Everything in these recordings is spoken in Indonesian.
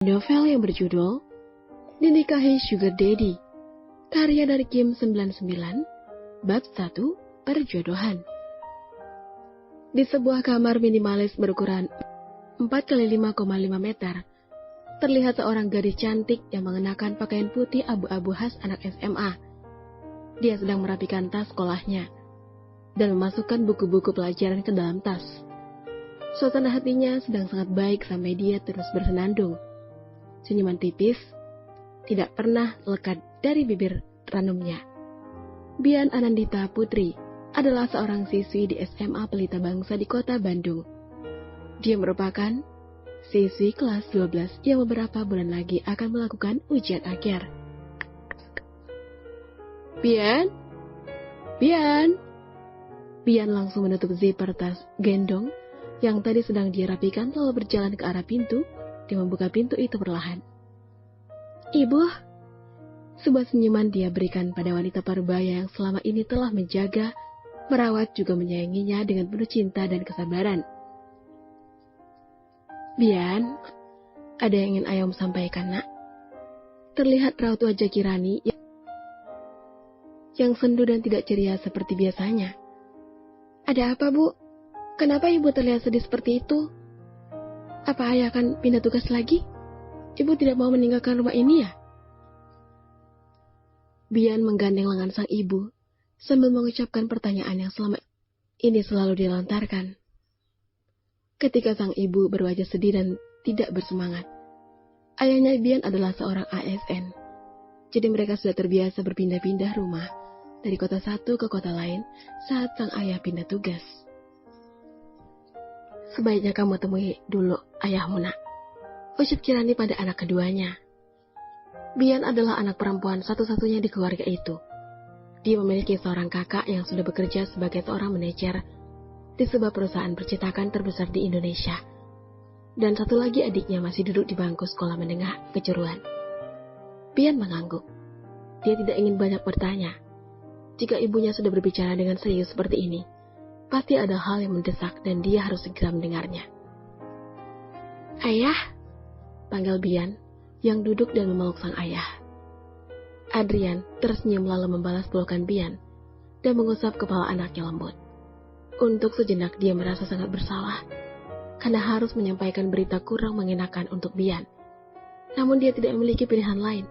Novel yang berjudul Dinikahi Sugar Daddy, karya dari Kim 99, bab 1, perjodohan. Di sebuah kamar minimalis berukuran 4x5,5 meter, terlihat seorang gadis cantik yang mengenakan pakaian putih abu-abu khas anak SMA. Dia sedang merapikan tas sekolahnya dan memasukkan buku-buku pelajaran ke dalam tas. Suasana hatinya sedang sangat baik sampai dia terus bersenandung. Senyuman tipis tidak pernah lekat dari bibir ranumnya. Bian Anandita Putri adalah seorang siswi di SMA Pelita Bangsa di kota Bandung. Dia merupakan siswi kelas 12 yang beberapa bulan lagi akan melakukan ujian akhir. Bian? Bian langsung menutup zipper tas gendong yang tadi sedang dia rapikan, lalu berjalan ke arah pintu. Dia membuka pintu itu perlahan. Ibu, sebuah senyuman dia berikan pada wanita parubaya yang selama ini telah menjaga, merawat juga menyayanginya dengan penuh cinta dan kesabaran. Bian, ada yang ingin Ayom sampaikan, nak. Terlihat raut wajah Kirani yang sendu dan tidak ceria seperti biasanya. Ada apa, Bu? Kenapa ibu terlihat sedih seperti itu? Apa ayah akan pindah tugas lagi? Ibu tidak mau meninggalkan rumah ini ya? Bian menggandeng lengan sang ibu sambil mengucapkan pertanyaan yang selama ini selalu dilontarkan. Ketika sang ibu berwajah sedih dan tidak bersemangat, ayahnya Bian adalah seorang ASN. Jadi mereka sudah terbiasa berpindah-pindah rumah dari kota satu ke kota lain saat sang ayah pindah tugas. Sebaiknya kamu temui dulu ayahmu, nak, ucap Kirani pada anak keduanya. Bian adalah anak perempuan satu-satunya di keluarga itu. Dia memiliki seorang kakak yang sudah bekerja sebagai seorang manajer di sebuah perusahaan percetakan terbesar di Indonesia. Dan satu lagi adiknya masih duduk di bangku sekolah menengah kejuruan. Bian mengangguk. Dia tidak ingin banyak bertanya. Jika ibunya sudah berbicara dengan serius seperti ini, pasti ada hal yang mendesak dan dia harus segera mendengarnya. Ayah, panggil Bian yang duduk dan memeluk sang ayah. Adrian tersenyum lalu membalas pelukan Bian dan mengusap kepala anaknya lembut. Untuk sejenak dia merasa sangat bersalah karena harus menyampaikan berita kurang mengenakan untuk Bian. Namun dia tidak memiliki pilihan lain.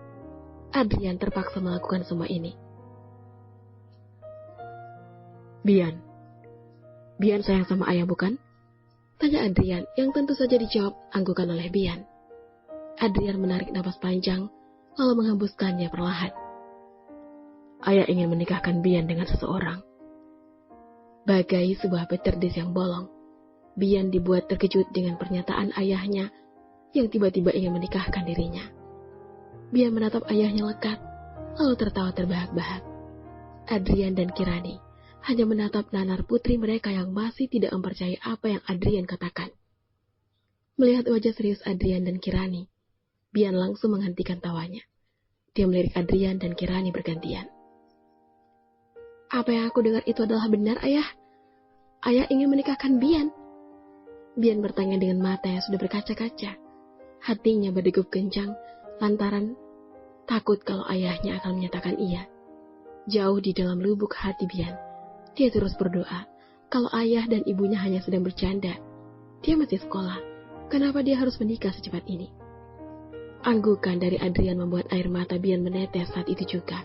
Adrian terpaksa melakukan semua ini. Bian sayang sama ayah bukan? Tanya Adrian yang tentu saja dijawab anggukan oleh Bian. Adrian menarik napas panjang lalu menghembuskannya perlahan. Ayah ingin menikahkan Bian dengan seseorang. Bagai sebuah peterdis yang bolong, Bian dibuat terkejut dengan pernyataan ayahnya yang tiba-tiba ingin menikahkan dirinya. Bian menatap ayahnya lekat lalu tertawa terbahak-bahak. Adrian dan Kirani hanya menatap nanar putri mereka yang masih tidak mempercayai apa yang Adrian katakan. Melihat wajah serius Adrian dan Kirani, Bian langsung menghentikan tawanya. Dia melirik Adrian dan Kirani bergantian. Apa yang aku dengar itu adalah benar, ayah? Ayah ingin menikahkan Bian? Bian bertanya dengan mata yang sudah berkaca-kaca. Hatinya berdegup kencang lantaran takut kalau ayahnya akan menyatakan iya. Jauh di dalam lubuk hati Bian, dia terus berdoa kalau ayah dan ibunya hanya sedang bercanda. Dia masih sekolah, kenapa dia harus menikah secepat ini? Anggukan dari Adrian membuat air mata Bian menetes saat itu juga.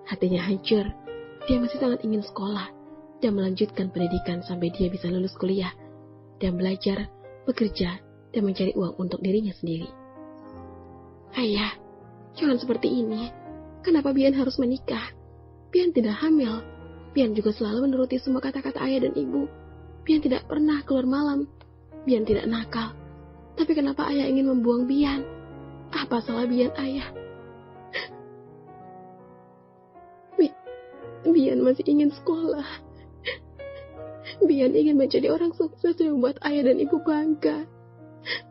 Hatinya hancur, dia masih sangat ingin sekolah dan melanjutkan pendidikan sampai dia bisa lulus kuliah dan belajar, bekerja, dan mencari uang untuk dirinya sendiri. Ayah, jangan seperti ini. Kenapa Bian harus menikah? Bian tidak hamil. Bian juga selalu menuruti semua kata-kata ayah dan ibu. Bian tidak pernah keluar malam. Bian tidak nakal. Tapi kenapa ayah ingin membuang Bian? Apa salah Bian, ayah? Bian masih ingin sekolah. Bian ingin menjadi orang sukses yang membuat ayah dan ibu bangga.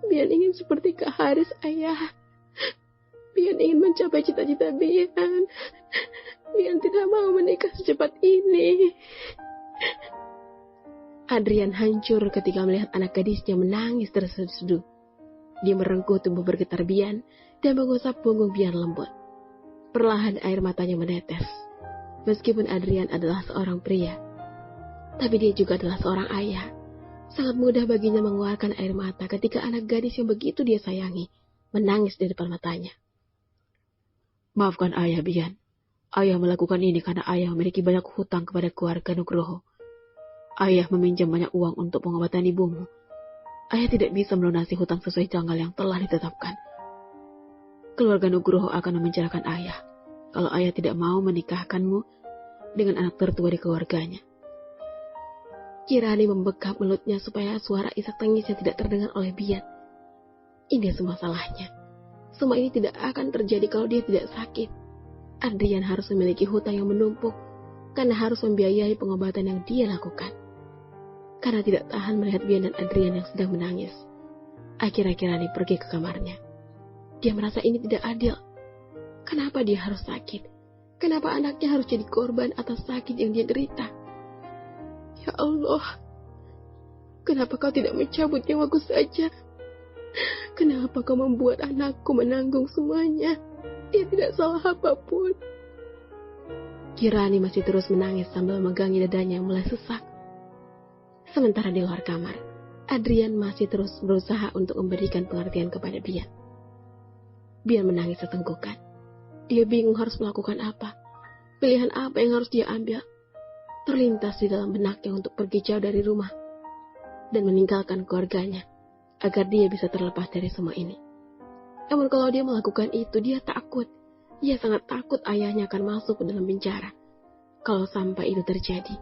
Bian ingin seperti Kak Haris, ayah. Bian ingin mencapai cita-cita Bian. Bian tidak mau menikah secepat ini. Adrian hancur ketika melihat anak gadisnya menangis terseduh-seduh. Dia merengkuh tubuh bergetar Bian dan mengusap punggung Bian lembut. Perlahan air matanya menetes. Meskipun Adrian adalah seorang pria, tapi dia juga adalah seorang ayah. Sangat mudah baginya mengeluarkan air mata ketika anak gadis yang begitu dia sayangi menangis di depan matanya. Maafkan ayah, Bian. Ayah melakukan ini karena ayah memiliki banyak hutang kepada keluarga Nugroho. Ayah meminjam banyak uang untuk pengobatan ibumu. Ayah tidak bisa melunasi hutang sesuai tanggal yang telah ditetapkan. Keluarga Nugroho akan memenjarakan ayah kalau ayah tidak mau menikahkanmu dengan anak tertua di keluarganya. Kirani membekap mulutnya supaya suara isak tangisnya tidak terdengar oleh Bian. Ini semua salahnya. Semua ini tidak akan terjadi kalau dia tidak sakit. Adrian harus memiliki hutang yang menumpuk karena harus membiayai pengobatan yang dia lakukan. Karena tidak tahan melihat Bian dan Adrian yang sedang menangis, akhirnya Kirani pergi ke kamarnya. Dia merasa ini tidak adil. Kenapa dia harus sakit? Kenapa anaknya harus jadi korban atas sakit yang dia derita? Ya Allah, kenapa kau tidak mencabut nyawaku saja? Kenapa kau membuat anakku menanggung semuanya? Dia tidak salah apapun. Kirani masih terus menangis sambil memegangi dadanya yang mulai sesak. Sementara di luar kamar, Adrian masih terus berusaha untuk memberikan pengertian kepada Bian. Bian menangis setengkukan. Dia bingung harus melakukan apa. Pilihan apa yang harus dia ambil. Terlintas di dalam benaknya untuk pergi jauh dari rumah dan meninggalkan keluarganya agar dia bisa terlepas dari semua ini. Namun kalau dia melakukan itu, dia takut. Dia sangat takut ayahnya akan masuk ke dalam penjara. Kalau sampai itu terjadi,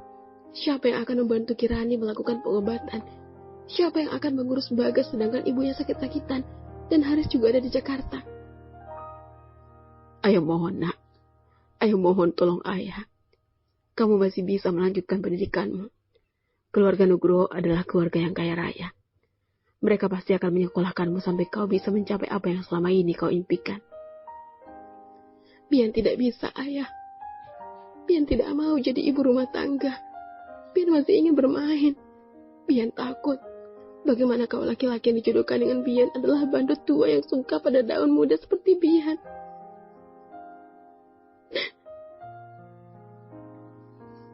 siapa yang akan membantu Kirani melakukan pengobatan? Siapa yang akan mengurus Bagas sedangkan ibunya sakit-sakitan dan Haris juga ada di Jakarta? Ayah mohon, nak. Ayah mohon tolong ayah. Kamu masih bisa melanjutkan pendidikanmu. Keluarga Nugroho adalah keluarga yang kaya raya. Mereka pasti akan menyekolahkanmu sampai kau bisa mencapai apa yang selama ini kau impikan. Bian tidak bisa, ayah. Bian tidak mau jadi ibu rumah tangga. Bian masih ingin bermain. Bian takut. Bagaimana kalau laki-laki yang dijodohkan dengan Bian adalah bandut tua yang suka pada daun muda seperti Bian?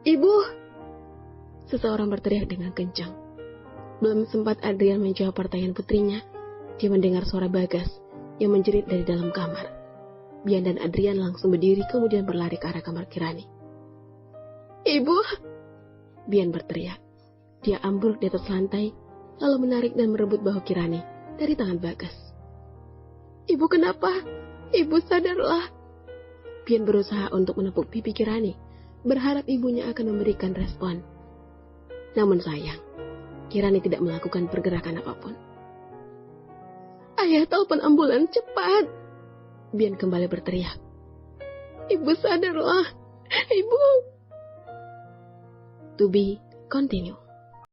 Ibu! Seseorang berteriak dengan kencang. Belum sempat Adrian menjawab pertanyaan putrinya, dia mendengar suara Bagas yang menjerit dari dalam kamar. Bian dan Adrian langsung berdiri kemudian berlari ke arah kamar Kirani. Ibu! Bian berteriak. Dia ambruk di atas lantai, lalu menarik dan merebut bahu Kirani dari tangan Bagas. Ibu kenapa? Ibu sadarlah. Bian berusaha untuk menepuk pipi Kirani, berharap ibunya akan memberikan respon. Namun sayang, Kirani tidak melakukan pergerakan apapun. Ayah, telepon ambulans cepat! Bian kembali berteriak. Ibu sadarlah! Ibu! To be continue.